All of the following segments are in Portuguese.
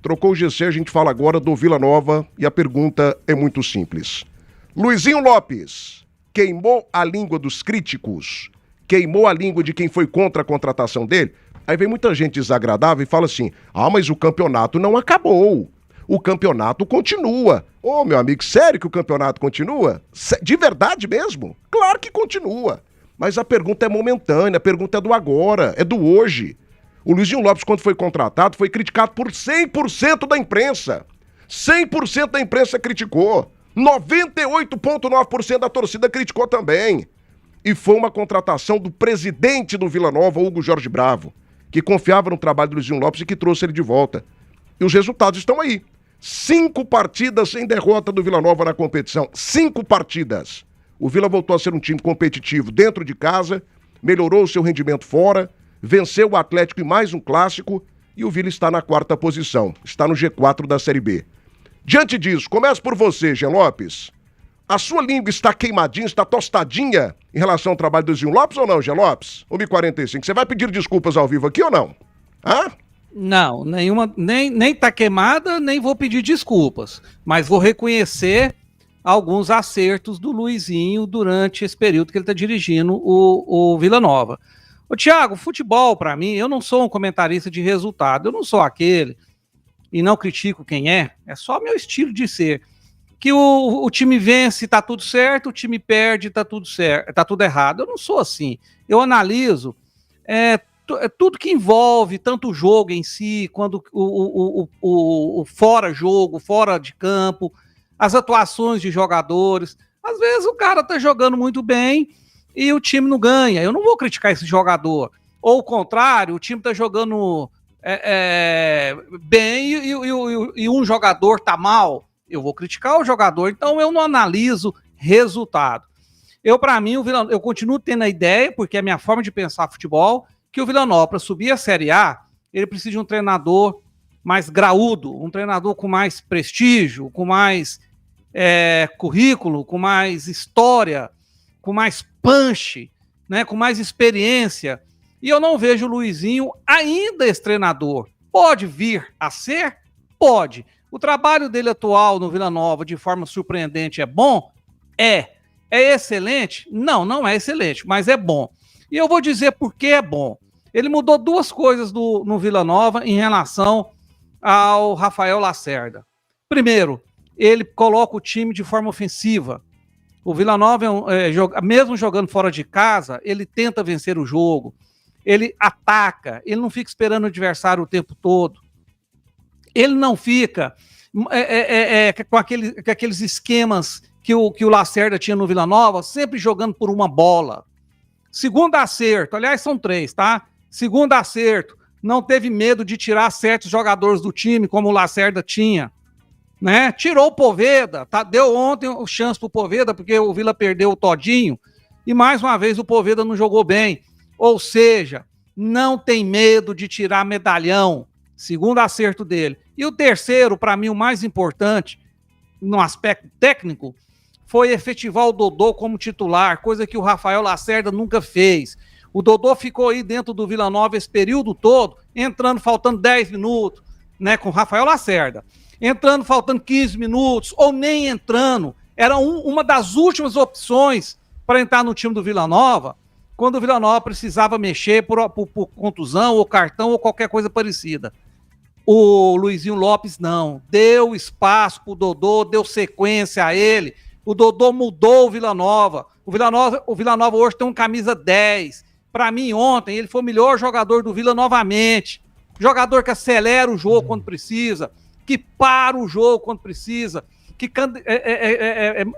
Trocou o GC, a gente fala agora do Vila Nova e a pergunta é muito simples. Luizinho Lopes queimou a língua dos críticos, queimou a língua de quem foi contra a contratação dele. Aí vem muita gente desagradável e fala assim, mas o campeonato não acabou, o campeonato continua. Ô, meu amigo, sério que o campeonato continua? De verdade mesmo? Claro que continua. Mas a pergunta é momentânea, a pergunta é do agora, é do hoje. O Luizinho Lopes, quando foi contratado, foi criticado por 100% da imprensa. 100% da imprensa criticou. 98,9% da torcida criticou também. E foi uma contratação do presidente do Vila Nova, Hugo Jorge Bravo, que confiava no trabalho do Luizinho Lopes e que trouxe ele de volta. E os resultados estão aí. 5 partidas sem derrota do Vila Nova na competição. 5 partidas. O Vila voltou a ser um time competitivo dentro de casa, melhorou o seu rendimento fora, venceu o Atlético em mais um clássico e o Vila está na 4ª posição. Está no G4 da Série B. Diante disso, começo por você, Jean Lopes. A sua língua está queimadinha, está tostadinha em relação ao trabalho do Luizinho Lopes ou não, Jean Lopes? 1h45. Você vai pedir desculpas ao vivo aqui ou não? Não, nenhuma, nem tá queimada, nem vou pedir desculpas. Mas vou reconhecer alguns acertos do Luizinho durante esse período que ele está dirigindo o Vila Nova. Ô, Thiago, futebol, para mim, eu não sou um comentarista de resultado, eu não sou aquele, e não critico quem é só meu estilo de ser. Que o time vence, tá tudo certo, o time perde, tá tudo certo, tá tudo errado. Eu não sou assim. Eu analiso tudo que envolve tanto o jogo em si, quando o fora-jogo, fora de campo, as atuações de jogadores. Às vezes o cara tá jogando muito bem e o time não ganha. Eu não vou criticar esse jogador. Ou o contrário, o time tá jogando bem e um jogador tá mal. Eu vou criticar o jogador. Então eu não analiso resultado. Para mim, eu continuo tendo a ideia, porque é a minha forma de pensar futebol, que o Vila Nova, para subir a Série A, ele precisa de um treinador mais graúdo, um treinador com mais prestígio, com mais currículo, com mais história, com mais punch, né, com mais experiência. E eu não vejo o Luizinho ainda esse treinador. Pode vir a ser? Pode. O trabalho dele atual no Vila Nova, de forma surpreendente, é bom? É. É excelente? Não, não é excelente, mas é bom. E eu vou dizer por que é bom. Ele mudou 2 coisas no Vila Nova em relação ao Rafael Lacerda. Primeiro, ele coloca o time de forma ofensiva. O Vila Nova, mesmo jogando fora de casa, ele tenta vencer o jogo. Ele ataca, ele não fica esperando o adversário o tempo todo. Ele não fica com aqueles esquemas que o Lacerda tinha no Vila Nova, sempre jogando por uma bola. Segundo acerto, aliás, são 3, tá? Segundo acerto, não teve medo de tirar certos jogadores do time, como o Lacerda tinha, né? Tirou o Poveda, tá? Deu ontem o chance pro Poveda, porque o Vila perdeu o Todinho, e mais uma vez o Poveda não jogou bem. Ou seja, não tem medo de tirar medalhão, segundo acerto dele. E o terceiro, para mim, o mais importante, no aspecto técnico, foi efetivar o Dodô como titular, coisa que o Rafael Lacerda nunca fez. O Dodô ficou aí dentro do Vila Nova esse período todo, entrando faltando 10 minutos, né, com o Rafael Lacerda. Entrando faltando 15 minutos, ou nem entrando. Era uma das últimas opções para entrar no time do Vila Nova, quando o Vila Nova precisava mexer por contusão, ou cartão, ou qualquer coisa parecida. O Luizinho Lopes não. Deu espaço para o Dodô, deu sequência a ele. O Dodô mudou o Vila Nova. O Vila Nova hoje tem um camisa 10. Para mim, ontem, ele foi o melhor jogador do Vila novamente. Jogador que acelera o jogo quando precisa, que para o jogo quando precisa, que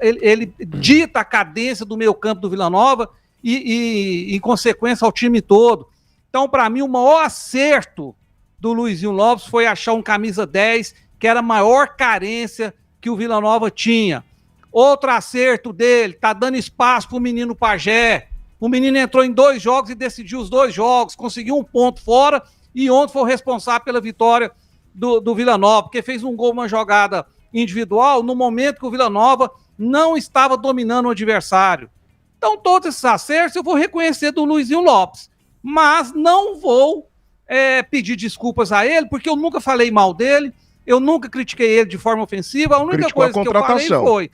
ele dita a cadência do meio campo do Vila Nova e, em consequência, ao time todo. Então, para mim, o maior acerto do Luizinho Lopes foi achar um camisa 10, que era a maior carência que o Vila Nova tinha. Outro acerto dele, tá dando espaço pro menino Pajé. O menino entrou em 2 jogos e decidiu os 2 jogos, conseguiu um ponto fora e ontem foi o responsável pela vitória do Vila Nova, porque fez um gol, uma jogada individual no momento que o Vila Nova não estava dominando o adversário. Então todos esses acertos eu vou reconhecer do Luizinho Lopes, mas não vou pedir desculpas a ele, porque eu nunca falei mal dele, Eu nunca critiquei ele de forma ofensiva, a única Criticou coisa que eu falei foi...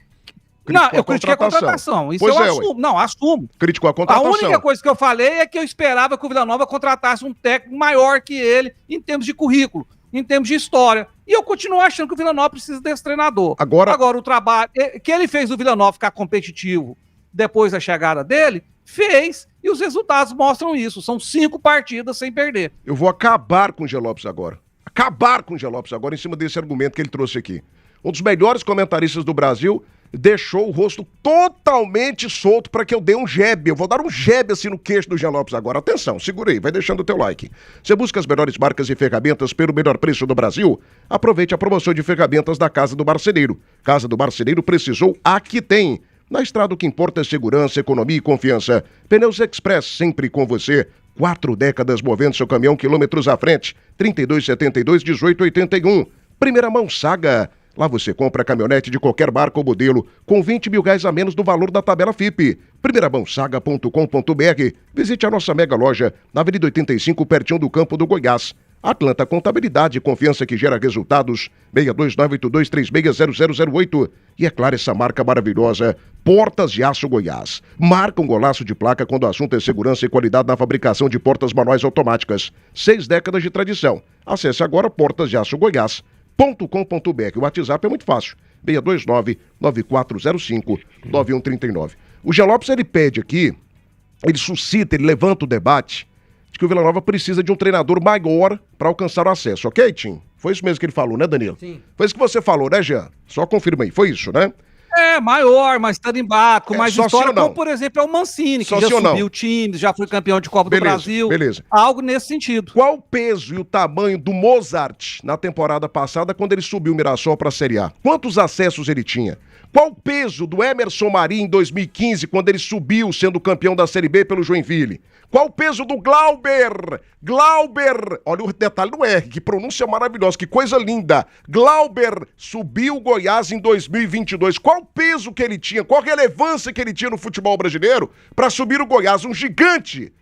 Não, eu critiquei a contratação. Isso eu assumo. Não, assumo. Criticou a contratação. A única coisa que eu falei é que eu esperava que o Vila Nova contratasse um técnico maior que ele em termos de currículo, em termos de história. E eu continuo achando que o Vila Nova precisa desse treinador. Agora o trabalho que ele fez o Vila Nova ficar competitivo depois da chegada dele, fez, e os resultados mostram isso. São 5 partidas sem perder. Eu vou acabar com o G. Lopes agora. Acabar com o G. Lopes agora em cima desse argumento que ele trouxe aqui. Um dos melhores comentaristas do Brasil deixou o rosto totalmente solto para que eu dê um jab. Eu vou dar um jab assim no queixo do Jean Lopes agora. Atenção, segura aí, vai deixando o teu like. Você busca as melhores marcas e ferramentas pelo melhor preço do Brasil? Aproveite a promoção de ferramentas da Casa do Marceneiro. Casa do Marceneiro precisou, aqui tem. Na estrada o que importa é segurança, economia e confiança. Pneus Express sempre com você. 4 décadas movendo seu caminhão quilômetros à frente. 3272-1881. Primeira mão Saga. Lá você compra caminhonete de qualquer marca ou modelo com R$20 mil a menos do valor da tabela FIP. primeiramaosaga.com.br. Visite a nossa mega loja na Avenida 85, pertinho do Campo do Goiás. Atlanta Contabilidade, confiança que gera resultados. 62982360008. E é claro, essa marca maravilhosa, Portas de Aço Goiás. Marca um golaço de placa quando o assunto é segurança e qualidade na fabricação de portas manuais automáticas. 6 décadas de tradição. Acesse agora Portas de Aço Goiás. .com.br. O WhatsApp é muito fácil. 629-9405-9139. O Jean Lopes, ele pede aqui, ele suscita, ele levanta o debate de que o Vila Nova precisa de um treinador maior para alcançar o acesso, ok, Tim? Foi isso mesmo que ele falou, né, Danilo? Sim. Foi isso que você falou, né, Jean? Só confirma aí, foi isso, né? É, maior, mais tarimbado, com mais história, como, por exemplo, é o Mancini, que já subiu times, já foi campeão de Copa do Brasil. Beleza. Algo nesse sentido. Qual o peso e o tamanho do Mozart na temporada passada, quando ele subiu o Mirassol para a Série A? Quantos acessos ele tinha? Qual o peso do Emerson Marinho em 2015, quando ele subiu sendo campeão da Série B pelo Joinville? Qual o peso do Glauber? Glauber, olha o detalhe do R, que pronúncia maravilhosa, que coisa linda. Glauber subiu o Goiás em 2022. Qual o peso que ele tinha, qual a relevância que ele tinha no futebol brasileiro para subir o Goiás, um gigante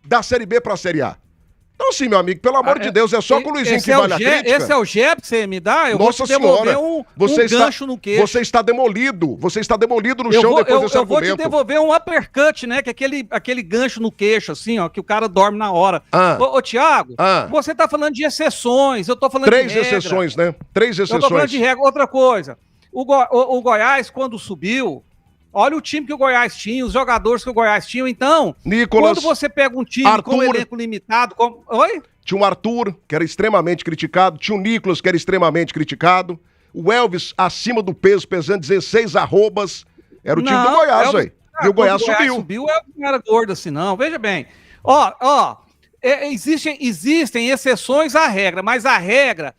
da Série B para a Série A? Então, assim, meu amigo, pelo amor de Deus, é só com o Luizinho que vale a crítica. Esse é o jab que você me dá? Eu Nossa vou te devolver senhora, um gancho no queixo. Você está demolido no chão depois desse argumento. Eu vou te devolver um uppercut, né, que é aquele gancho no queixo, assim, ó, que o cara dorme na hora. Ô, Thiago, você tá falando de exceções, eu tô falando de regra. 3 exceções, né? 3 exceções. Eu tô falando de regra. Outra coisa, o Goiás, quando subiu, olha o time que o Goiás tinha, os jogadores que o Goiás tinha. Então, quando você pega um time com um elenco limitado... Oi? Tinha o Arthur, que era extremamente criticado. Tinha o Nicolas, que era extremamente criticado. O Elvis, acima do peso, pesando 16 arrobas. Era o time do Goiás, velho. E o Goiás subiu. O Elvis não era gordo assim, não. Veja bem. Existem exceções à regra, mas a regra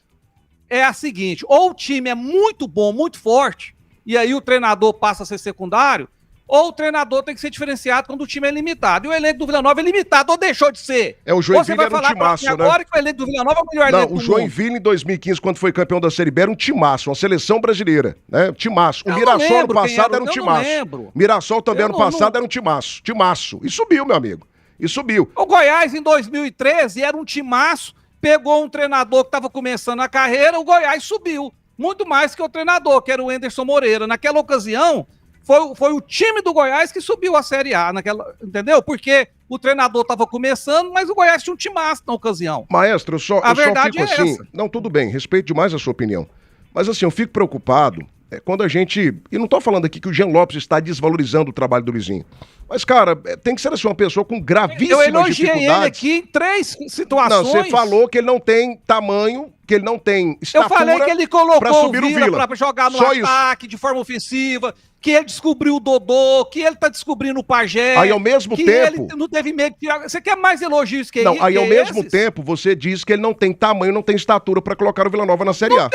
é a seguinte. Ou o time é muito bom, muito forte, e aí o treinador passa a ser secundário, ou o treinador tem que ser diferenciado quando o time é limitado. E o elenco do Vila Nova é limitado, ou deixou de ser? O Joinville era um timaço, né? Agora que o elenco do Vila Nova é o melhor elenco do mundo. O Joinville em 2015, quando foi campeão da Série B, era um timaço, uma seleção brasileira, né? Timaço. O Mirassol ano passado era um timaço. Mirassol também ano passado era um timaço. Timaço. E subiu, meu amigo. E subiu. O Goiás em 2013 era um timaço, pegou um treinador que estava começando a carreira, o Goiás subiu. Muito mais que o treinador, que era o Anderson Moreira. Naquela ocasião, foi o time do Goiás que subiu a Série A, entendeu? Porque o treinador estava começando, mas o Goiás tinha um timaço na ocasião. Maestro, eu só fico assim... Essa. Não, tudo bem, respeito demais a sua opinião. Mas assim, eu fico preocupado quando a gente... E não estou falando aqui que o Jean Lopes está desvalorizando o trabalho do Luizinho. Mas, cara, tem que ser assim, uma pessoa com gravíssimas dificuldades. Eu elogiei ele aqui em 3 situações. Não, você falou que ele não tem tamanho, que ele não tem estatura. Eu falei que ele colocou o Vila pra jogar no ataque, de forma ofensiva, que ele descobriu o Dodô, que ele tá descobrindo o Pajé. Aí ao mesmo tempo... ele não teve medo de tirar... Você quer mais elogios que Não, aí ao mesmo tempo você diz que ele não tem tamanho, não tem estatura pra colocar o Vila Nova na Série A.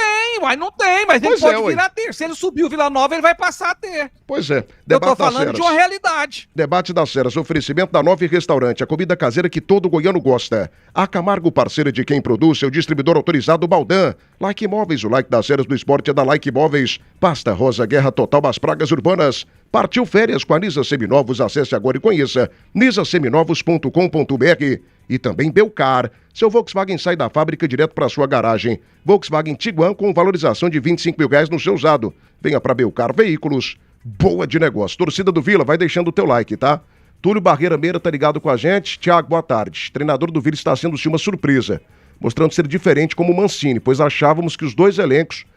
Não tem, mas ele pode vir a ter. Se ele subir o Vila Nova, ele vai passar a ter. Pois é. Eu tô falando de uma realidade. Debate das Feras, oferecimento da Nove Restaurante, a comida caseira que todo goiano gosta. A Camargo, parceira de quem produz, seu distribuidor autorizado Baldan. Like Imóveis, o like das Feras do esporte é da Like Imóveis. Pasta Rosa, guerra total às pragas urbanas. Partiu férias com a Nisa Seminovos? Acesse agora e conheça nisaseminovos.com.br e também Belcar. Seu Volkswagen sai da fábrica direto para sua garagem. Volkswagen Tiguan com valorização de R$25 mil no seu usado. Venha para Belcar Veículos. Boa de negócio. Torcida do Vila, vai deixando o teu like, tá? Túlio Barreira Meira tá ligado com a gente. Thiago, boa tarde. Treinador do Vila está sendo sim uma surpresa, mostrando ser diferente como o Mancini, pois achávamos que os dois elencos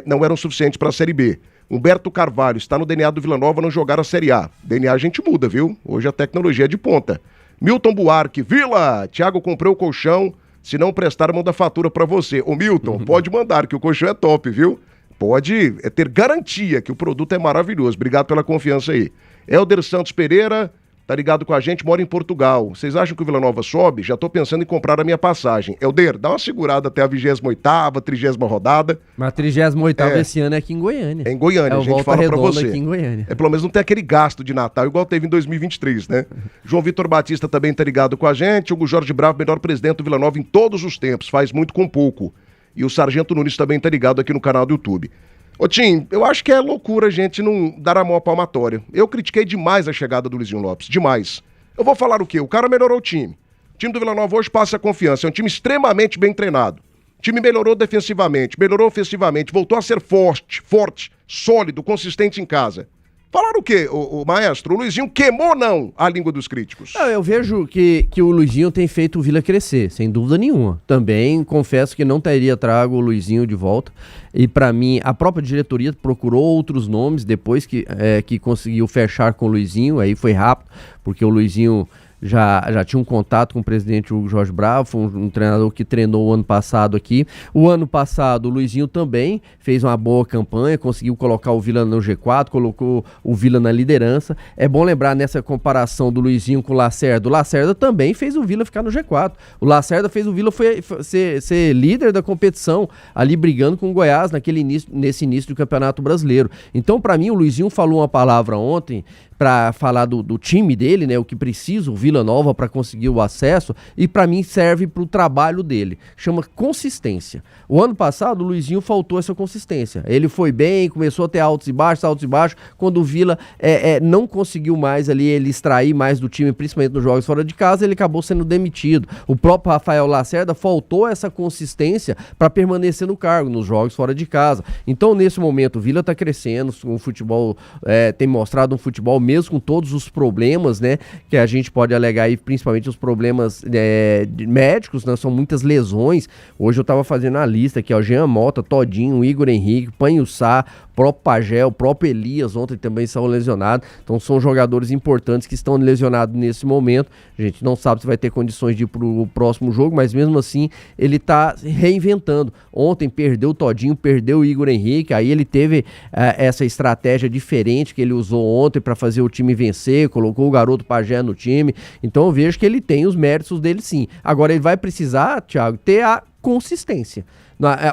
não eram suficientes para a Série B. Humberto Carvalho está no DNA do Vila Nova não jogar a Série A. DNA a gente muda, viu? Hoje a tecnologia é de ponta. Milton Buarque, Vila, Thiago comprou o colchão, se não prestar, manda fatura para você. Ô Milton, pode mandar, que o colchão é top, viu? Pode ter garantia que o produto é maravilhoso. Obrigado pela confiança aí. Helder Santos Pereira, tá ligado com a gente, mora em Portugal. Vocês acham que o Vila Nova sobe? Já tô pensando em comprar a minha passagem. Helder, dá uma segurada até a 28ª, 30ª rodada. Mas a 38ª esse ano é aqui em Goiânia. É em Goiânia, a gente fala pra você. Aqui em Goiânia. Pelo menos não tem aquele gasto de Natal, igual teve em 2023, né? João Vitor Batista também tá ligado com a gente. Hugo Jorge Bravo, melhor presidente do Vila Nova em todos os tempos, faz muito com pouco. E o Sargento Nunes também tá ligado aqui no canal do YouTube. Ô Tim, eu acho que é loucura a gente não dar a mão à palmatória. Eu critiquei demais a chegada do Luizinho Lopes, demais. Eu vou falar o quê? O cara melhorou o time. O time do Vila Nova hoje passa a confiança. É um time extremamente bem treinado. O time melhorou defensivamente, melhorou ofensivamente, voltou a ser forte, sólido, consistente em casa. Falaram o quê, o maestro? O Luizinho queimou não a língua dos críticos? Não, eu vejo que o Luizinho tem feito o Vila crescer, sem dúvida nenhuma. Também confesso que não teria trago o Luizinho de volta. E pra mim, a própria diretoria procurou outros nomes depois que conseguiu fechar com o Luizinho. Aí foi rápido, porque o Luizinho já tinha um contato com o presidente Hugo Jorge Bravo, foi um treinador que treinou o ano passado aqui. O ano passado o Luizinho também fez uma boa campanha, conseguiu colocar o Vila no G4, colocou o Vila na liderança. É bom lembrar nessa comparação do Luizinho com o Lacerda também fez o Vila ficar no G4. O Lacerda fez o Vila ser líder da competição, ali brigando com o Goiás nesse início do Campeonato Brasileiro. Então, para mim, o Luizinho falou uma palavra ontem para falar do time dele, né, o que precisa o Vila Nova para conseguir o acesso, e para mim serve para o trabalho dele, chama consistência. O ano passado o Luizinho faltou essa consistência, ele foi bem, começou a ter altos e baixos, quando o Vila não conseguiu mais ali, ele extrair mais do time, principalmente nos jogos fora de casa, ele acabou sendo demitido. O próprio Rafael Lacerda faltou essa consistência para permanecer no cargo, nos jogos fora de casa. Então nesse momento o Vila está crescendo, o futebol tem mostrado um futebol mesmo com todos os problemas, né, que a gente pode alegar aí, principalmente os problemas médicos, né, são muitas lesões. Hoje eu tava fazendo a lista aqui, ó, Jean Mota, Todinho, Igor Henrique, Panhussá, próprio Pagé, o próprio Elias ontem também são lesionados. Então são jogadores importantes que estão lesionados nesse momento. A gente não sabe se vai ter condições de ir pro próximo jogo, mas mesmo assim ele tá reinventando. Ontem perdeu o Todinho, perdeu o Igor Henrique, aí ele teve essa estratégia diferente que ele usou ontem para fazer o time vencer, colocou o garoto Pagé no time. Então eu vejo que ele tem os méritos dele sim. Agora ele vai precisar, Thiago, ter a consistência.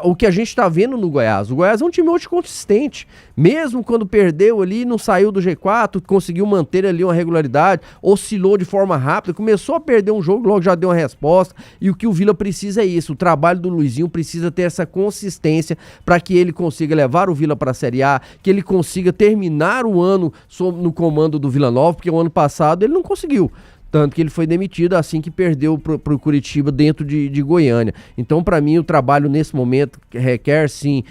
O que a gente está vendo no Goiás, o Goiás é um time hoje consistente, mesmo quando perdeu ali, não saiu do G4, conseguiu manter ali uma regularidade, oscilou de forma rápida, começou a perder um jogo, logo já deu uma resposta, e o que o Vila precisa é isso, o trabalho do Luizinho precisa ter essa consistência para que ele consiga levar o Vila para a Série A, que ele consiga terminar o ano no comando do Vila Nova, porque o ano passado ele não conseguiu. Tanto que ele foi demitido assim que perdeu pro Curitiba dentro de Goiânia. Então, para mim, o trabalho nesse momento requer, sim,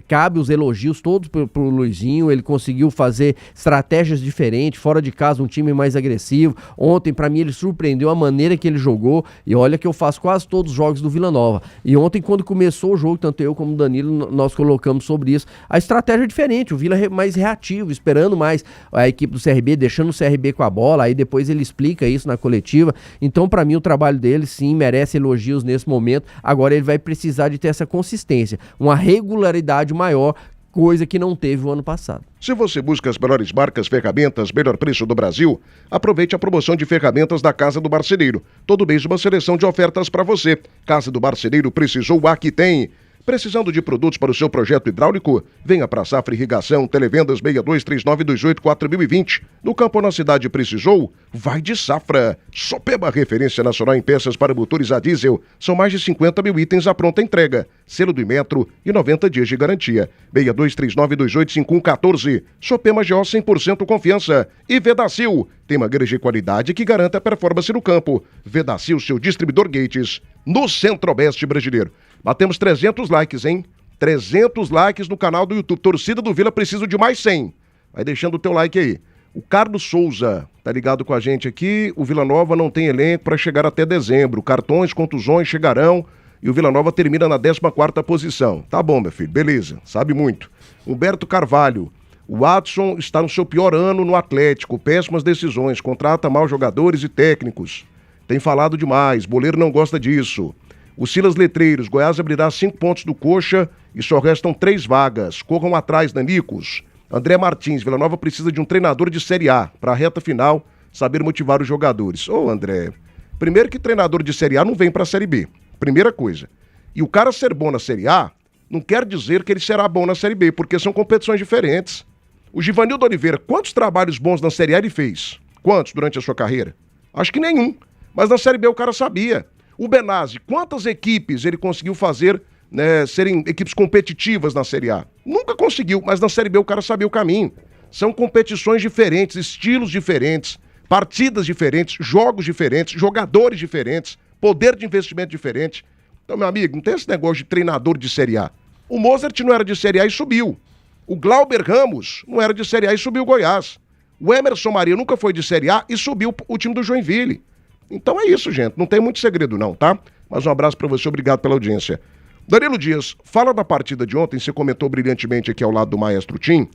cabe os elogios todos pro Luizinho. Ele conseguiu fazer estratégias diferentes, fora de casa, um time mais agressivo. Ontem, para mim, ele surpreendeu a maneira que ele jogou. E olha que eu faço quase todos os jogos do Vila Nova. E ontem, quando começou o jogo, tanto eu como o Danilo, nós colocamos sobre isso. A estratégia é diferente, o Vila mais reativo, esperando mais a equipe do CRB, deixando o CRB com a bola. Aí depois ele explica isso na coletiva. Então, para mim, o trabalho dele, sim, merece elogios nesse momento. Agora ele vai precisar de ter essa consistência, uma regularidade maior, coisa que não teve o ano passado. Se você busca as melhores marcas, ferramentas, melhor preço do Brasil, aproveite a promoção de ferramentas da Casa do Marceneiro. Todo mês uma seleção de ofertas para você. Casa do Marceneiro, precisou, aqui tem. Precisando de produtos para o seu projeto hidráulico? Venha para a Safra Irrigação, Televendas 623928-4020. No campo ou na cidade precisou? Vai de Safra. Sopema, referência nacional em peças para motores a diesel. São mais de 50 mil itens à pronta entrega. Selo do Imetro e 90 dias de garantia. 6239285114. Sopema GO 100% confiança. E Vedacil. Tem mangueiras de qualidade que garanta a performance no campo. Vedacil, seu distribuidor Gates, no Centro-Oeste brasileiro. Batemos 300 likes, hein? 300 likes no canal do YouTube. Torcida do Vila, preciso de mais 100. Vai deixando o teu like aí. O Carlos Souza tá ligado com a gente aqui. O Vila Nova não tem elenco para chegar até dezembro. Cartões, contusões chegarão e o Vila Nova termina na 14ª posição. Tá bom, meu filho, beleza. Sabe muito. Humberto Carvalho. O Watson está no seu pior ano no Atlético. Péssimas decisões. Contrata mal jogadores e técnicos. Tem falado demais. Boleiro não gosta disso. O Silas Letreiros, Goiás abrirá 5 pontos do Coxa e só restam 3 vagas. Corram atrás, Nanicos. André Martins, Vila Nova precisa de um treinador de Série A para a reta final saber motivar os jogadores. Ô, André, primeiro que treinador de Série A não vem para a Série B. Primeira coisa. E o cara ser bom na Série A não quer dizer que ele será bom na Série B, porque são competições diferentes. O Givanildo Oliveira, quantos trabalhos bons na Série A ele fez? Quantos durante a sua carreira? Acho que nenhum. Mas na Série B o cara sabia. O Benazzi, quantas equipes ele conseguiu fazer, né, serem equipes competitivas na Série A? Nunca conseguiu, mas na Série B o cara sabia o caminho. São competições diferentes, estilos diferentes, partidas diferentes, jogos diferentes, jogadores diferentes, poder de investimento diferente. Então, meu amigo, não tem esse negócio de treinador de Série A. O Mozart não era de Série A e subiu. O Glauber Ramos não era de Série A e subiu o Goiás. O Emerson Maria nunca foi de Série A e subiu o time do Joinville. Então é isso, gente. Não tem muito segredo não, tá? Mas um abraço pra você, obrigado pela audiência. Danilo Dias, fala da partida de ontem, você comentou brilhantemente aqui ao lado do Maestro Tim,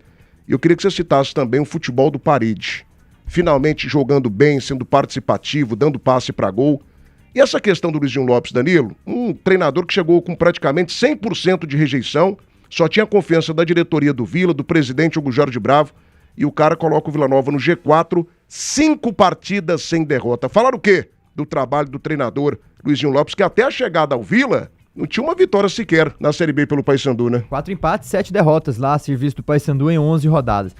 e eu queria que você citasse também o futebol do Parede. Finalmente jogando bem, sendo participativo, dando passe pra gol. E essa questão do Luizinho Lopes, Danilo, um treinador que chegou com praticamente 100% de rejeição, só tinha confiança da diretoria do Vila, do presidente Hugo Jorge Bravo, e o cara coloca o Vila Nova no G4, 5 partidas sem derrota. Falaram o quê? Do trabalho do treinador Luizinho Lopes, que até a chegada ao Vila não tinha uma vitória sequer na Série B pelo Paysandu, né? 4 empates, 7 derrotas lá a serviço do Paysandu em 11 rodadas.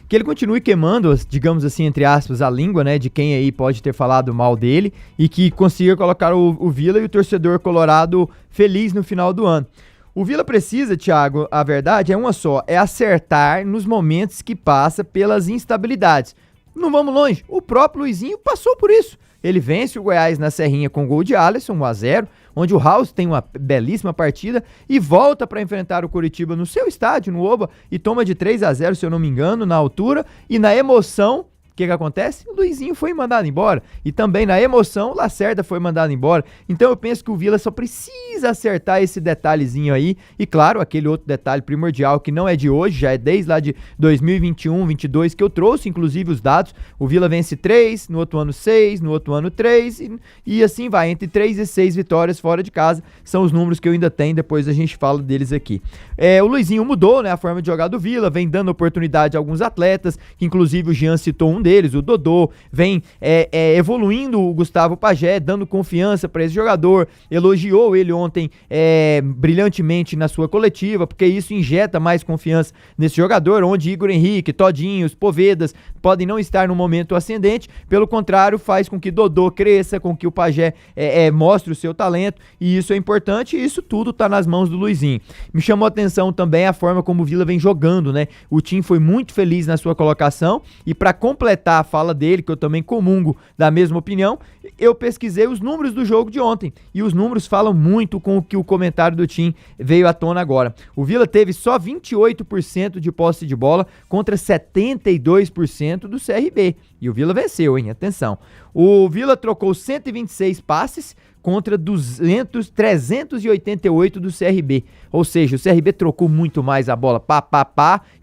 Que ele continue queimando, digamos assim, entre aspas, a língua, né, de quem aí pode ter falado mal dele e que consiga colocar o Vila e o torcedor colorado feliz no final do ano. O Vila precisa, Thiago, a verdade é uma só, é acertar nos momentos que passa pelas instabilidades. Não vamos longe, o próprio Luizinho passou por isso. Ele vence o Goiás na Serrinha com gol de Alisson, 1-0, onde o House tem uma belíssima partida e volta para enfrentar o Coritiba no seu estádio, no Oba, e toma de 3-0, se eu não me engano, na altura, e na emoção... O que acontece? O Luizinho foi mandado embora. E também na emoção, o Lacerda foi mandado embora. Então eu penso que o Vila só precisa acertar esse detalhezinho aí. E claro, aquele outro detalhe primordial que não é de hoje, já é desde lá de 2021, 22 que eu trouxe, inclusive os dados. O Vila vence 3, no outro ano 6, no outro ano 3 e assim vai. Entre 3 e 6 vitórias fora de casa são os números que eu ainda tenho, depois a gente fala deles aqui. O Luizinho mudou, né, a forma de jogar do Vila, vem dando oportunidade a alguns atletas, que inclusive o Jean citou um deles, o Dodô, vem evoluindo o Gustavo Pajé, dando confiança para esse jogador, elogiou ele ontem brilhantemente na sua coletiva, porque isso injeta mais confiança nesse jogador, onde Igor Henrique, Todinhos, Povedas podem não estar no momento ascendente, pelo contrário, faz com que Dodô cresça, com que o Pajé mostre o seu talento, e isso é importante, e isso tudo tá nas mãos do Luizinho. Me chamou a atenção também a forma como o Vila vem jogando, né? O time foi muito feliz na sua colocação, e para completar a fala dele, que eu também comungo da mesma opinião, eu pesquisei os números do jogo de ontem, e os números falam muito com o que o comentário do Tim veio à tona agora. O Vila teve só 28% de posse de bola contra 72% do CRB, e o Vila venceu, hein? Atenção. O Vila trocou 126 passes contra 388 do CRB. Ou seja, o CRB trocou muito mais a bola,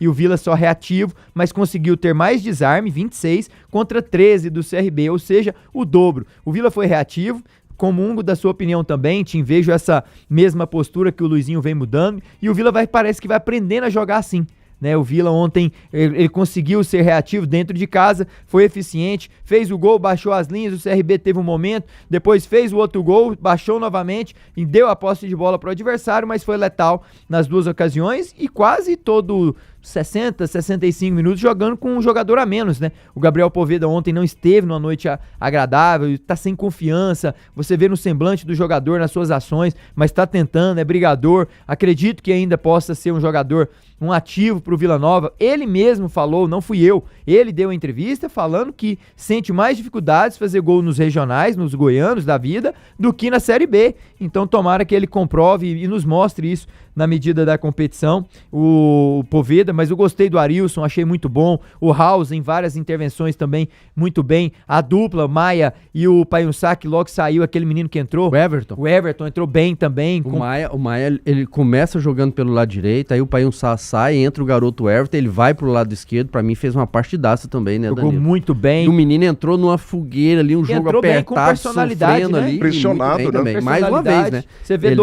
e o Vila só reativo, mas conseguiu ter mais desarme, 26, contra 13 do CRB, ou seja, o dobro. O Vila foi reativo, comungo da sua opinião também, te vejo essa mesma postura que o Luizinho vem mudando, e o Vila parece que vai aprendendo a jogar assim. né? O Vila ontem, ele conseguiu ser reativo dentro de casa, foi eficiente, fez o gol, baixou as linhas, o CRB teve um momento, depois fez o outro gol, baixou novamente e deu a posse de bola pro adversário, mas foi letal nas duas ocasiões e quase todo 60, 65 minutos jogando com um jogador a menos, né? O Gabriel Poveda ontem não esteve numa noite agradável, tá sem confiança, você vê no semblante do jogador, nas suas ações, mas tá tentando, é brigador, acredito que ainda possa ser um jogador, um ativo pro Vila Nova. Ele mesmo falou, não fui eu, ele deu a entrevista falando que sente mais dificuldades fazer gol nos regionais, nos goianos da vida, do que na Série B. Então tomara que ele comprove e nos mostre isso na medida da competição, o Poveda, mas eu gostei do Arilson, achei muito bom, o House em várias intervenções também muito bem, a dupla, Maia e o Paiunsá, que logo saiu, aquele menino que entrou, o Everton entrou bem também. O Maia, ele começa jogando pelo lado direito, aí o Paiunsá sai, entra o garoto Everton, ele vai pro lado esquerdo, pra mim fez uma partidaça também, né, jogou Danilo? Muito bem. E o menino entrou numa fogueira ali, um jogo entrou apertado, bem, com personalidade, sofrendo, né? ali. Impressionado, Também. né? Mais uma vez, né? Você vê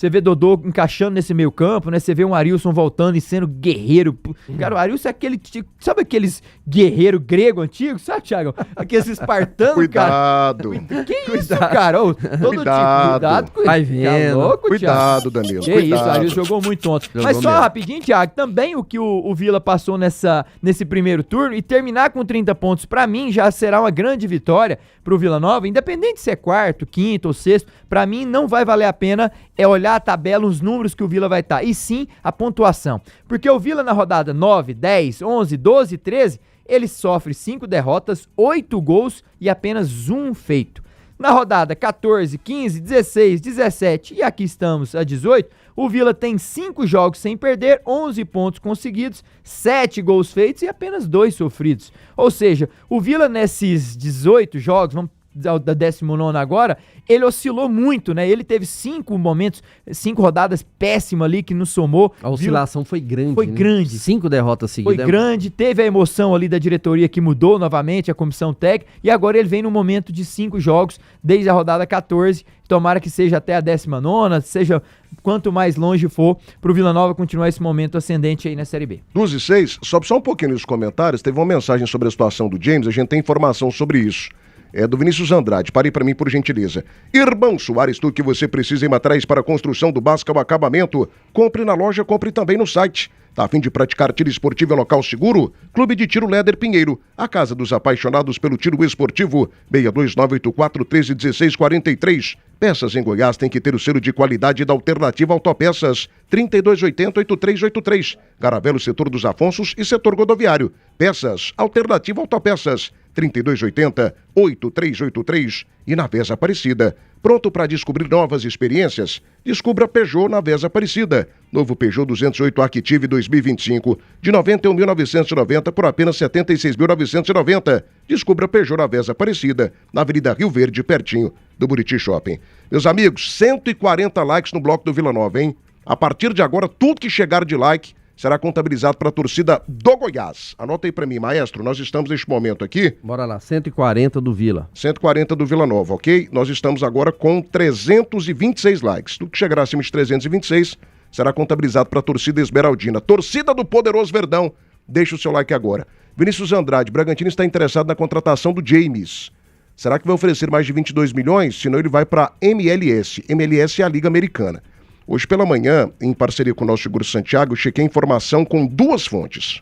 Você vê Dodô encaixando nesse meio campo, né? Você vê um Arilson voltando e sendo guerreiro. Cara, o Arilson é aquele... Sabe aqueles guerreiro grego antigo? Sabe, Thiago? Aqueles espartanos, Cuidado. cara. Que isso, cara? Ô, todo Cuidado. Tipo, Vai vendo. Tá louco, Cuidado, Danilo. Que Cuidado. isso, o Arilson jogou muito ontem. Jogou Mas só mesmo. rapidinho, Thiago, também o que o Vila passou nesse primeiro turno e terminar com 30 pontos, pra mim, já será uma grande vitória pro Vila Nova, independente se é quarto, quinto ou sexto, pra mim não vai valer a pena olhar a tabela, os números que o Vila vai estar, e sim a pontuação. Porque o Vila na rodada 9, 10, 11, 12 e 13, ele sofre 5 derrotas, 8 gols e apenas 1 feito. Na rodada 14, 15, 16, 17 e aqui estamos a 18, o Vila tem 5 jogos sem perder, 11 pontos conseguidos, 7 gols feitos e apenas 2 sofridos. Ou seja, o Vila nesses 18 jogos, vamos da 19ª agora, ele oscilou muito, né? Ele teve 5 momentos, 5 rodadas péssimas ali que nos somou. A oscilação foi grande. Foi grande. 5 derrotas seguidas. Foi grande, teve a emoção ali da diretoria que mudou novamente a comissão técnica e agora ele vem no momento de 5 jogos desde a rodada 14. Tomara que seja até a 19ª, seja quanto mais longe for, pro Vila Nova continuar esse momento ascendente aí na Série B. 12:06, sobe só um pouquinho nos comentários, teve uma mensagem sobre a situação do James, a gente tem informação sobre isso. É do Vinícius Andrade, pare para mim por gentileza. Irmão Soares, tudo que você precisa em materiais para a construção do básico ao acabamento, compre na loja, compre também no site. Tá a fim de praticar tiro esportivo em local seguro? Clube de Tiro Léder Pinheiro, a casa dos apaixonados pelo tiro esportivo, 62984131643. Peças em Goiás tem que ter o selo de qualidade da Alternativa Autopeças, 3280-8383. Garavelo, setor dos Afonsos e setor rodoviário. Peças, Alternativa Autopeças, 3280-8383. E na Vesa Aparecida. Pronto para descobrir novas experiências? Descubra Peugeot na Vesa Aparecida. Novo Peugeot 208 Active 2025, de 91.990 por apenas 76.990. Descubra Peugeot na Vesa Aparecida, na Avenida Rio Verde, pertinho do Buriti Shopping. Meus amigos, 140 likes no bloco do Vila Nova, hein? A partir de agora, tudo que chegar de like será contabilizado para a torcida do Goiás. Anota aí para mim, maestro, nós estamos neste momento aqui... Bora lá, 140 do Vila. 140 do Vila Nova, ok? Nós estamos agora com 326 likes. Tudo que chegar acima de 326 será contabilizado para a torcida esmeraldina. Torcida do Poderoso Verdão, deixa o seu like agora. Vinícius Andrade, Bragantino está interessado na contratação do James. Será que vai oferecer mais de 22 milhões? Senão ele vai para MLS. MLS é a Liga Americana. Hoje pela manhã, em parceria com o nosso Igor Santiago, eu chequei informação com duas fontes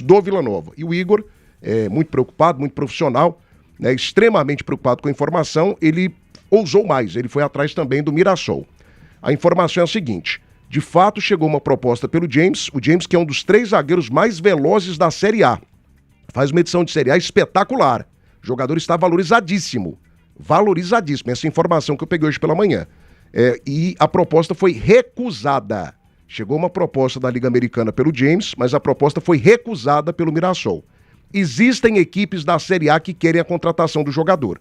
do Vila Nova. E o Igor é muito preocupado, muito profissional, né, extremamente preocupado com a informação, ele ousou mais, ele foi atrás também do Mirassol. A informação é a seguinte, de fato chegou uma proposta pelo James, o James que é um dos 3 zagueiros mais velozes da Série A. Faz uma edição de Série A espetacular. O jogador está valorizadíssimo, essa informação que eu peguei hoje pela manhã. E a proposta foi recusada. Chegou uma proposta da Liga Americana pelo James, mas a proposta foi recusada pelo Mirassol. Existem equipes da Série A que querem a contratação do jogador.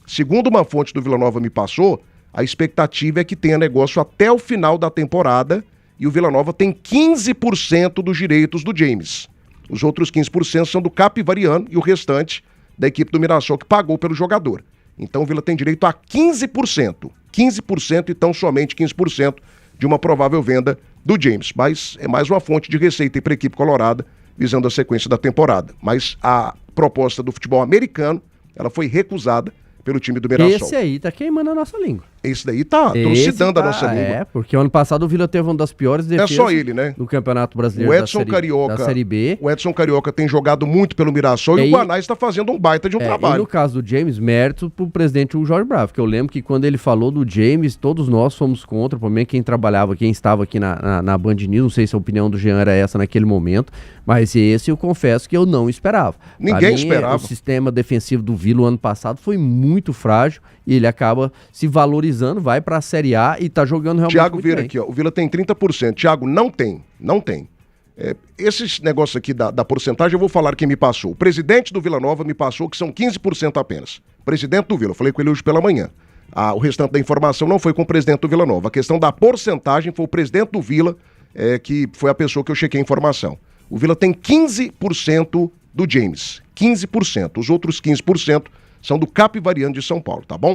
Segundo uma fonte do Vila Nova me passou, a expectativa é que tenha negócio até o final da temporada e o Vila Nova tem 15% dos direitos do James. Os outros 15% são do Capivariano e o restante da equipe do Mirassol que pagou pelo jogador. Então o Vila tem direito a 15%. 15% e tão somente 15% de uma provável venda do James. Mas é mais uma fonte de receita para a equipe colorada, visando a sequência da temporada. Mas a proposta do futebol americano, ela foi recusada pelo time do Mirassol. Esse aí tá queimando a nossa língua. Esse daí tá trucidando a nossa língua. É, porque ano passado o Vila teve uma das piores Não é defesas só ele, né? do Campeonato Brasileiro O Edson da Série B. O Edson Carioca tem jogado muito pelo Mirassol e o Guanais está fazendo um baita de um E trabalho. no caso do James, mérito pro presidente Hugo Jorge Bravo, que eu lembro que quando ele falou do James, todos nós fomos contra, por mim quem estava aqui na Band News, não sei se a opinião do Jean era essa naquele momento, mas esse eu confesso que eu não esperava. Ninguém esperava. O sistema defensivo do Vila o ano passado foi muito frágil e ele acaba se valorizando, vai pra Série A e tá jogando realmente Thiago muito Vieira bem. aqui, ó, o Vila tem 30%. Thiago, não tem. Esses negócios aqui da porcentagem eu vou falar quem me passou. O presidente do Vila Nova me passou que são 15% apenas. Presidente do Vila, eu falei com ele hoje pela manhã. O restante da informação não foi com o presidente do Vila Nova. A questão da porcentagem foi o presidente do Vila, que foi a pessoa que eu chequei a informação. O Vila tem 15% do James. 15%. Os outros 15% são do Capivariano de São Paulo, tá bom?